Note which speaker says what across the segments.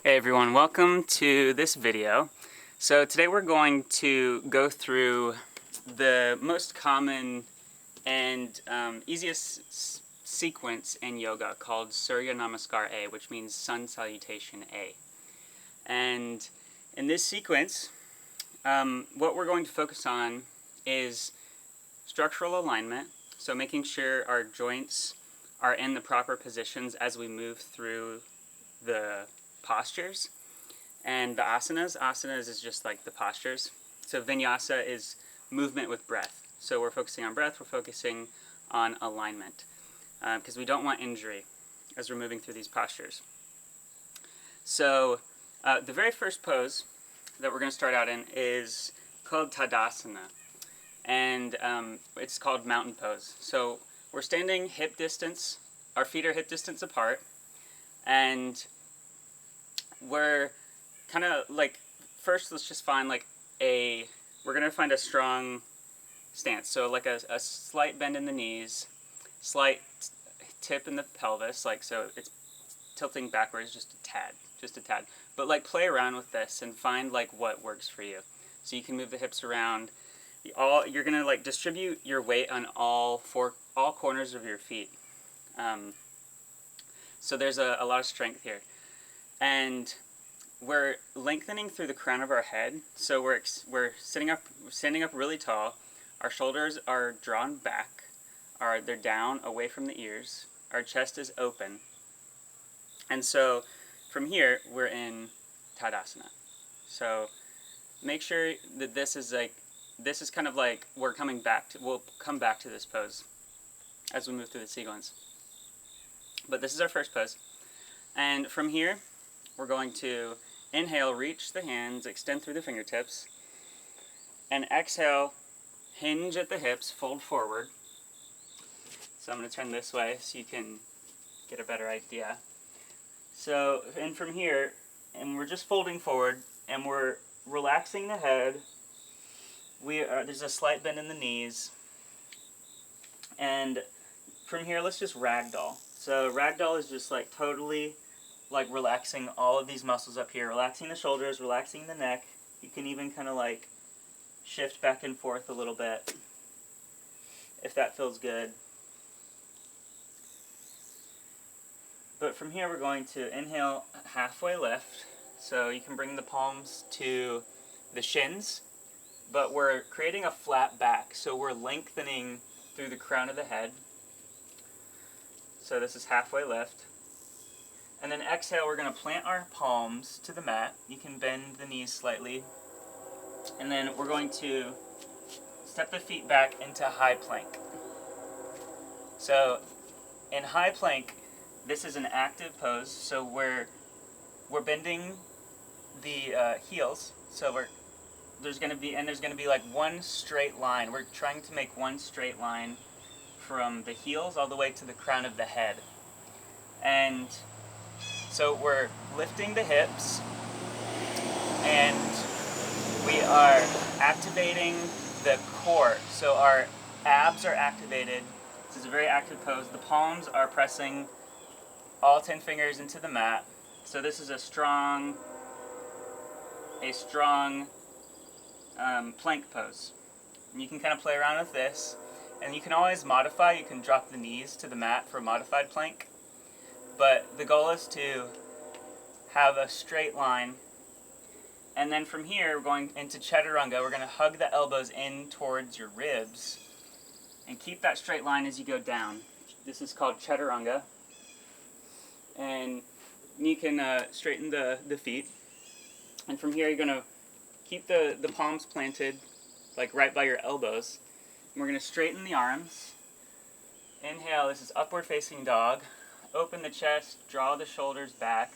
Speaker 1: Hey everyone, welcome to this video. So today we're going to go through the most common and easiest sequence in yoga called Surya Namaskar A, which means Sun Salutation A. And in this sequence, what we're going to focus on is structural alignment, so making sure our joints are in the proper positions as we move through the postures. And the asanas is just like the postures. So vinyasa is movement with breath. So we're focusing on breath, we're focusing on alignment, because we don't want injury as we're moving through these postures. So the very first pose that we're going to start out in is called Tadasana, and it's called mountain pose. So we're standing hip distance, our feet are hip distance apart, and we're kind of like, first let's just find like we're going to find a strong stance. So like a slight bend in the knees, slight tip in the pelvis, like so it's tilting backwards just a tad. But like play around with this and find like what works for you. So you can move the hips around. You're going to like distribute your weight on all corners of your feet. So there's a lot of strength here. And we're lengthening through the crown of our head. So we're standing up really tall. Our shoulders are drawn back. They're down away from the ears. Our chest is open. And so from here, we're in Tadasana. So make sure that this is kind of like we'll come back to this pose as we move through the sequence. But this is our first pose. And from here, we're going to inhale, reach the hands, extend through the fingertips, and exhale, hinge at the hips, fold forward. So I'm going to turn this way so you can get a better idea. So, and from here, and we're just folding forward, and we're relaxing the head. There's a slight bend in the knees, and from here, let's just ragdoll. So ragdoll is just like totally like relaxing all of these muscles up here, relaxing the shoulders, relaxing the neck. You can even kind of like shift back and forth a little bit if that feels good. But from here we're going to inhale, halfway lift. So you can bring the palms to the shins, but we're creating a flat back. So we're lengthening through the crown of the head. So this is halfway lift. And then exhale, we're going to plant our palms to the mat. You can bend the knees slightly. And then we're going to step the feet back into high plank. So in high plank, this is an active pose. So we're bending the heels. So there's going to be like one straight line. We're trying to make one straight line from the heels all the way to the crown of the head. And so we're lifting the hips, and we are activating the core. So our abs are activated. This is a very active pose. The palms are pressing all 10 fingers into the mat. So this is a strong plank pose. And you can kind of play around with this. And you can always modify. You can drop the knees to the mat for a modified plank. But the goal is to have a straight line. And then from here, we're going into Chaturanga. We're going to hug the elbows in towards your ribs and keep that straight line as you go down. This is called Chaturanga. And you can straighten the feet. And from here, you're going to keep the palms planted like right by your elbows. And we're going to straighten the arms. Inhale, this is upward facing dog. Open the chest, draw the shoulders back,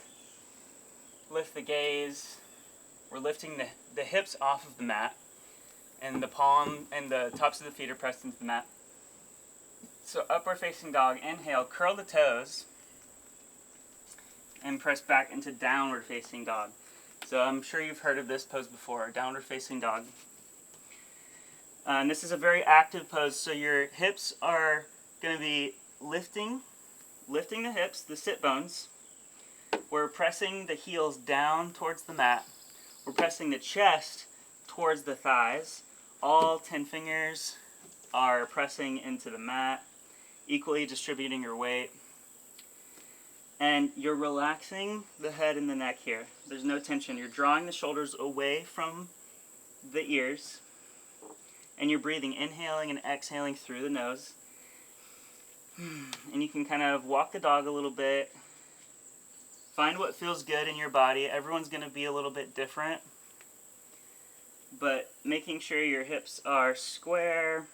Speaker 1: lift the gaze. We're lifting the hips off of the mat, and the palm and the tops of the feet are pressed into the mat. So upward facing dog, inhale, curl the toes, and press back into downward facing dog. So I'm sure you've heard of this pose before, downward facing dog. And this is a very active pose, so your hips are going to be lifting the hips, the sit bones. we're pressing the heels down towards the mat. We're pressing the chest towards the thighs. All 10 fingers are pressing into the mat, equally distributing your weight. And you're relaxing the head and the neck here. There's no tension. You're drawing the shoulders away from the ears. And you're breathing, inhaling and exhaling through the nose. And you can kind of walk the dog a little bit. Find what feels good in your body. Everyone's going to be a little bit different. But making sure your hips are square.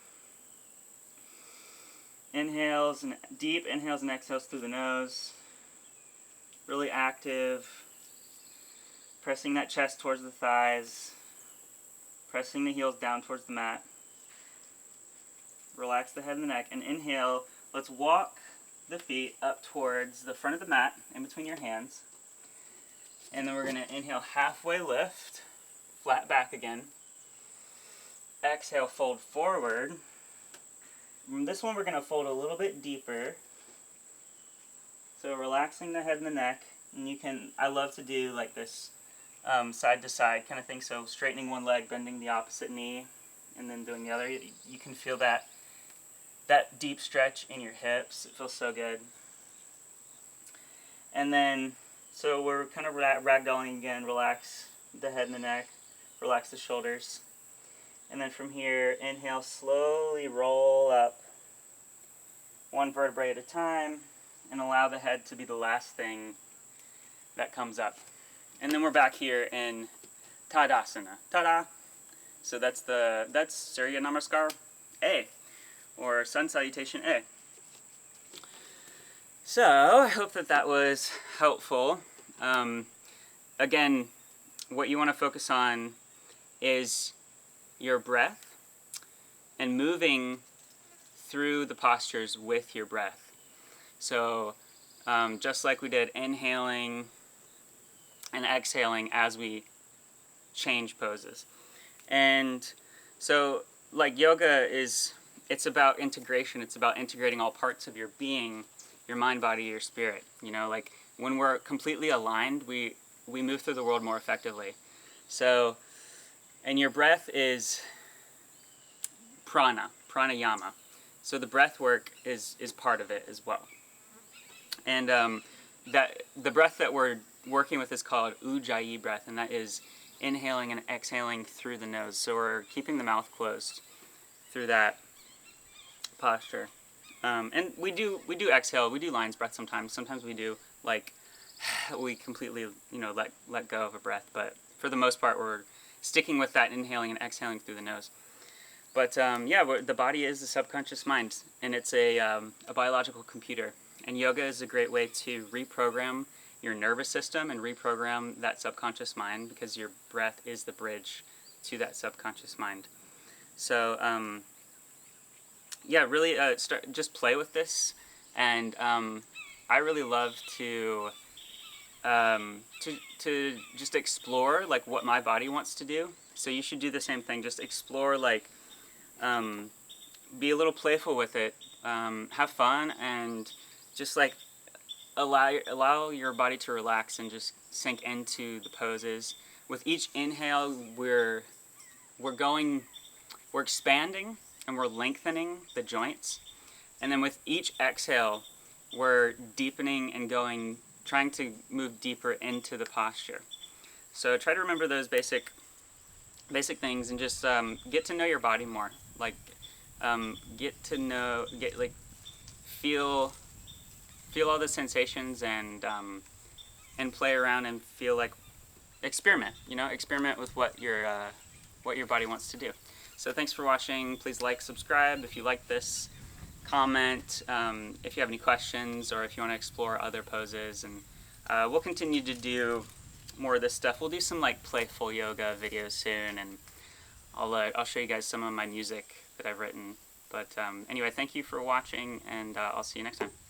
Speaker 1: Inhales and deep inhales and exhales through the nose. Really active. Pressing that chest towards the thighs. Pressing the heels down towards the mat. Relax the head and the neck. And inhale. Let's walk the feet up towards the front of the mat, in between your hands. And then we're going to inhale, halfway lift, flat back again. Exhale, fold forward. This one we're going to fold a little bit deeper. So relaxing the head and the neck. And you can, I love to do like this side to side kind of thing. So straightening one leg, bending the opposite knee, and then doing the other. You can feel that deep stretch in your hips. It feels so good. And then, so we're kind of ragdolling again. Relax the head and the neck. Relax the shoulders. And then from here, inhale, slowly roll up one vertebrae at a time, and allow the head to be the last thing that comes up. And then we're back here in Tadasana. Ta-da! So that's Surya Namaskar A, or Sun Salutation A. So, I hope that was helpful. Again, what you want to focus on is your breath and moving through the postures with your breath. So, just like we did, inhaling and exhaling as we change poses. And so, like yoga it's about integration. It's about integrating all parts of your being, your mind, body, your spirit. You know, like when we're completely aligned, we move through the world more effectively. So, and your breath is pranayama. So the breath work is part of it as well. And that the breath that we're working with is called Ujjayi breath, and that is inhaling and exhaling through the nose. So we're keeping the mouth closed through that posture. And we do exhale. We do lion's breath sometimes. Sometimes we do like we completely let go of a breath. But for the most part, we're sticking with that inhaling and exhaling through the nose. But the body is the subconscious mind, and it's a biological computer. And yoga is a great way to reprogram your nervous system and reprogram that subconscious mind, because your breath is the bridge to that subconscious mind. So really just play with this, and I really love to just explore like what my body wants to do. So you should do the same thing. Just explore, like be a little playful with it, have fun, and just like allow your body to relax and just sink into the poses. With each inhale, we're expanding and we're lengthening the joints, and then with each exhale, we're deepening and trying to move deeper into the posture. So try to remember those basic things, and just get to know your body more. Like feel all the sensations, and play around and feel like experiment with what your body wants to do. So thanks for watching. Please like, subscribe if you like this, comment if you have any questions, or if you want to explore other poses, and we'll continue to do more of this stuff. We'll do some like playful yoga videos soon, and I'll show you guys some of my music that I've written. But anyway, thank you for watching, and I'll see you next time.